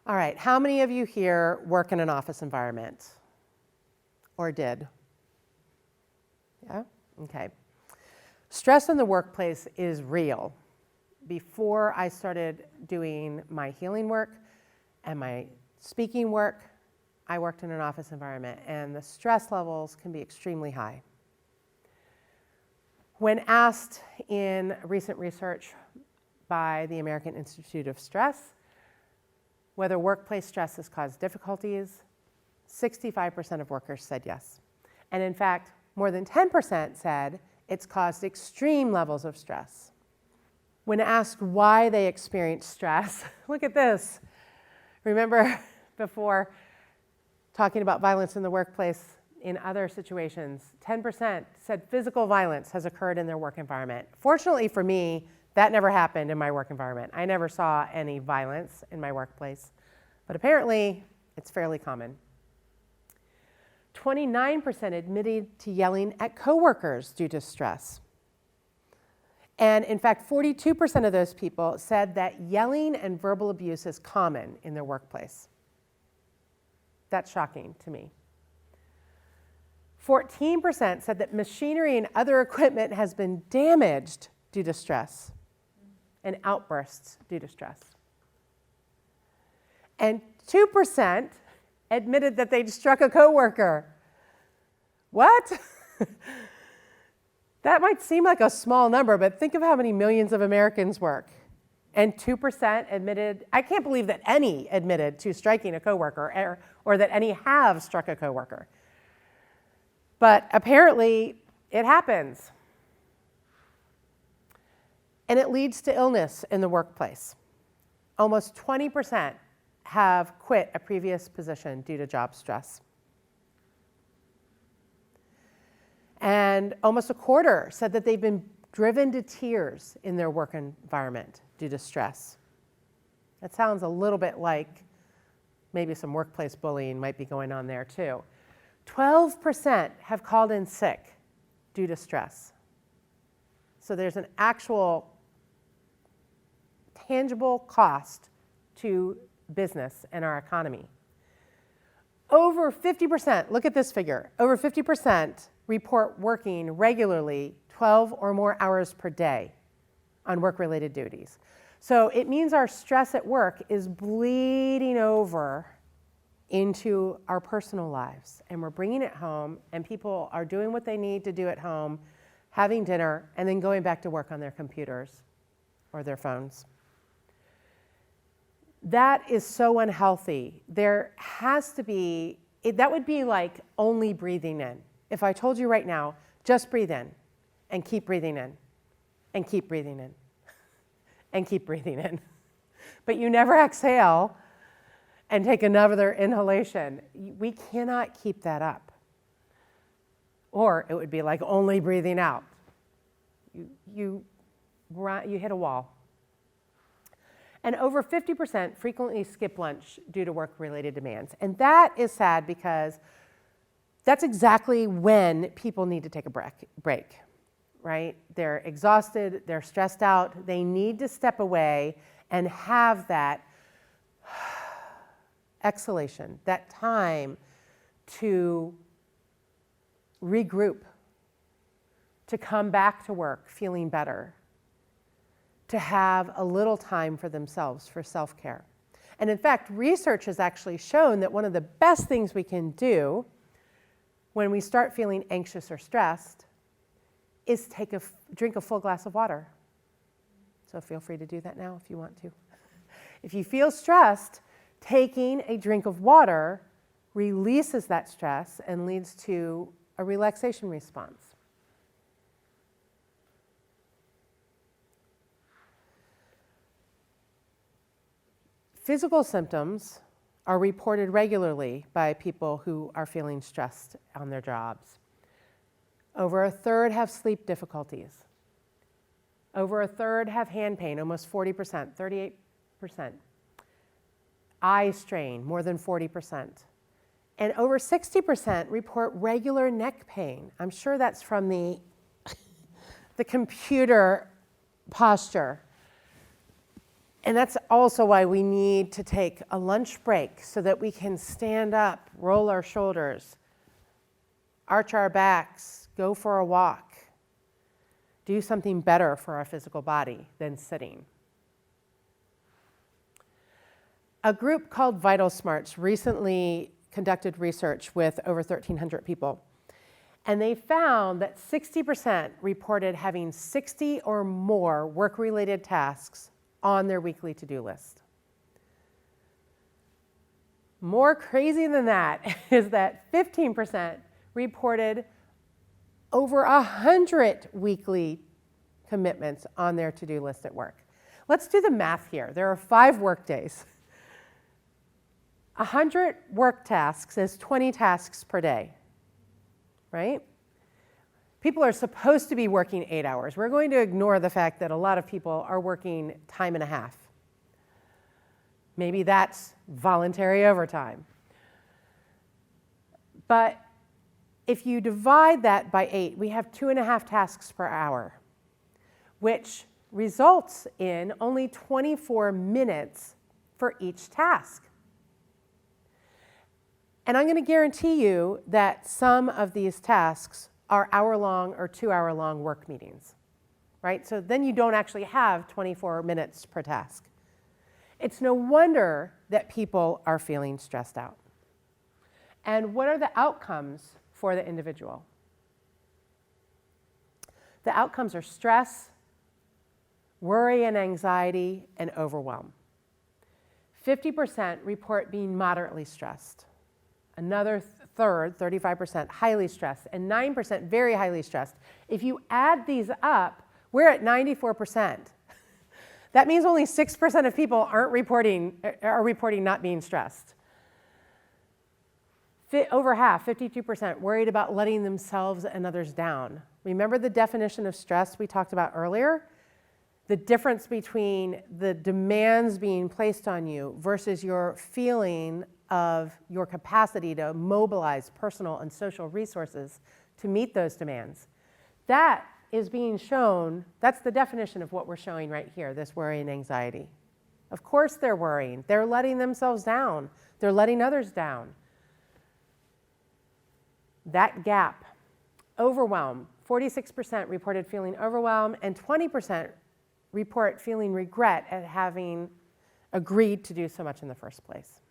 All right, how many of you here work in an office environment? Or did? Yeah? Okay. Stress in the workplace is real. Before I started doing my healing work and my speaking work, I worked in an office environment, and the stress levels can be extremely high. When asked in recent research by the American Institute of Stress whether workplace stress has caused difficulties, 65% of workers said yes. And in fact, more than 10% said it's caused extreme levels of stress. When asked why they experience stress, look at this. Remember before talking about violence in the workplace, in other situations, 10% said physical violence has occurred in their work environment. Fortunately for me, that never happened in my work environment. I never saw any violence in my workplace, but apparently it's fairly common. 29% admitted to yelling at coworkers due to stress. And in fact, 42% of those people said that yelling and verbal abuse is common in their workplace. That's shocking to me. 14% said that machinery and other equipment has been damaged due to stress and outbursts due to stress. And 2% admitted that they'd struck a coworker. What? That might seem like a small number, but think of how many millions of Americans work. And 2% admitted, I can't believe that any admitted to striking a coworker or that any have struck a coworker. But apparently it happens. And it leads to illness in the workplace. Almost 20% have quit a previous position due to job stress. And almost a quarter said that they've been driven to tears in their work environment due to stress. That sounds a little bit like maybe some workplace bullying might be going on there too. 12% have called in sick due to stress. So there's an actual tangible cost to business and our economy. Over 50%, look at this figure, over 50% report working regularly 12 or more hours per day on work-related duties. So it means our stress at work is bleeding over into our personal lives, and we're bringing it home, and people are doing what they need to do at home, having dinner, and then going back to work on their computers or their phones. That is so unhealthy. There has to be, that would be like only breathing in. If I told you right now, just breathe in and keep breathing in and keep breathing in and keep breathing in, but you never exhale and take another inhalation, we cannot keep that up. Or it would be like only breathing out. You hit a wall. And over 50% frequently skip lunch due to work-related demands. And that is sad because that's exactly when people need to take a break, right? They're exhausted, they're stressed out, they need to step away and have that exhalation, that time to regroup, to come back to work feeling better, to have a little time for themselves, for self-care. And in fact, research has actually shown that one of the best things we can do when we start feeling anxious or stressed is drink a full glass of water. So feel free to do that now if you want to. If you feel stressed, taking a drink of water releases that stress and leads to a relaxation response. Physical symptoms are reported regularly by people who are feeling stressed on their jobs. Over a third have sleep difficulties. Over a third have hand pain, almost 40%, 38%. Eye strain, more than 40%. And over 60% report regular neck pain. I'm sure that's from the computer posture. And that's also why we need to take a lunch break so that we can stand up, roll our shoulders, arch our backs, go for a walk, do something better for our physical body than sitting. A group called Vital Smarts recently conducted research with over 1,300 people. And they found that 60% reported having 60 or more work-related tasks on their weekly to-do list. More crazy than that is that 15% reported over 100 weekly commitments on their to-do list at work. Let's do the math here. There are 5 work days. 100 work tasks is 20 tasks per day, right? People are supposed to be working 8 hours. We're going to ignore the fact that a lot of people are working time and a half. Maybe that's voluntary overtime. But if you divide that by 8, we have 2.5 tasks per hour, which results in only 24 minutes for each task. And I'm going to guarantee you that some of these tasks are hour-long or 2-hour-long work meetings, right? So then you don't actually have 24 minutes per task. It's no wonder that people are feeling stressed out. And what are the outcomes for the individual? The outcomes are stress, worry and anxiety, and overwhelm. 50% report being moderately stressed. Another third, 35%, highly stressed, and 9% very highly stressed. If you add these up, we're at 94%. That means only 6% of people are reporting not being stressed. Over half, 52%, worried about letting themselves and others down. Remember the definition of stress we talked about earlier? The difference between the demands being placed on you versus your feeling of your capacity to mobilize personal and social resources to meet those demands. That is being shown, that's the definition of what we're showing right here, this worry and anxiety. Of course they're worrying. They're letting themselves down. They're letting others down. That gap. Overwhelm. 46% reported feeling overwhelmed, and 20% report feeling regret at having agreed to do so much in the first place.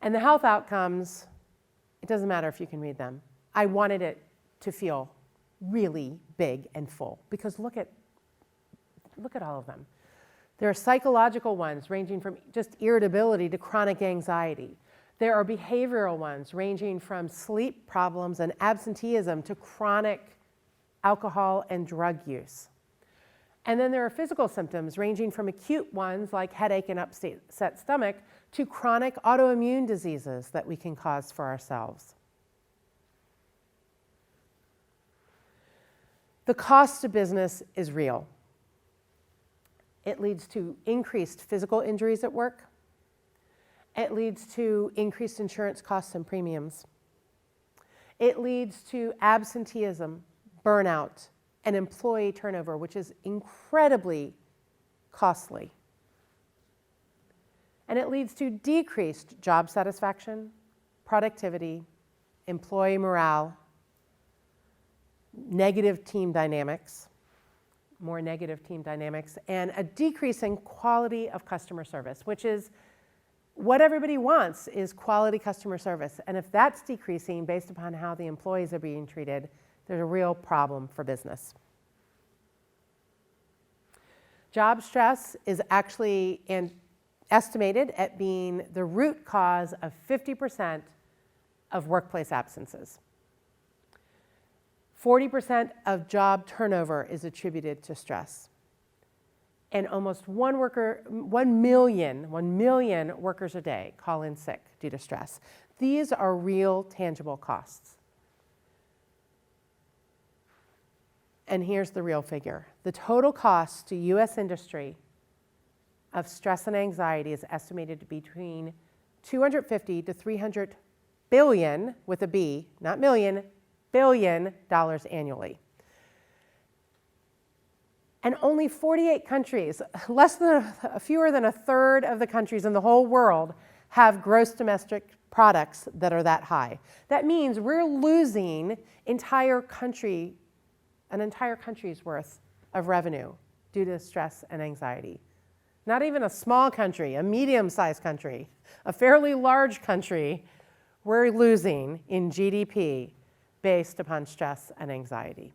And the health outcomes, it doesn't matter if you can read them. I wanted it to feel really big and full because look at all of them. There are psychological ones ranging from just irritability to chronic anxiety. There are behavioral ones ranging from sleep problems and absenteeism to chronic alcohol and drug use. And then there are physical symptoms ranging from acute ones like headache and upset stomach to chronic autoimmune diseases that we can cause for ourselves. The cost to business is real. It leads to increased physical injuries at work. It leads to increased insurance costs and premiums. It leads to absenteeism, burnout, and employee turnover, which is incredibly costly. And it leads to decreased job satisfaction, productivity, employee morale, negative team dynamics, more negative team dynamics, and a decrease in quality of customer service, which is what everybody wants is quality customer service. And if that's decreasing based upon how the employees are being treated, there's a real problem for business. Job stress is actually estimated at being the root cause of 50% of workplace absences. 40% of job turnover is attributed to stress. And almost 1 million workers a day call in sick due to stress. These are real, tangible costs. And here's the real figure. The total cost to U.S. industry of stress and anxiety is estimated to be between $250 to $300 billion, with a B, not million, $billion annually. And only 48 countries, fewer than a third of the countries in the whole world, have gross domestic products that are that high. That means we're losing an entire country's worth of revenue due to stress and anxiety. Not even a small country, a medium-sized country, a fairly large country, we're losing in GDP based upon stress and anxiety.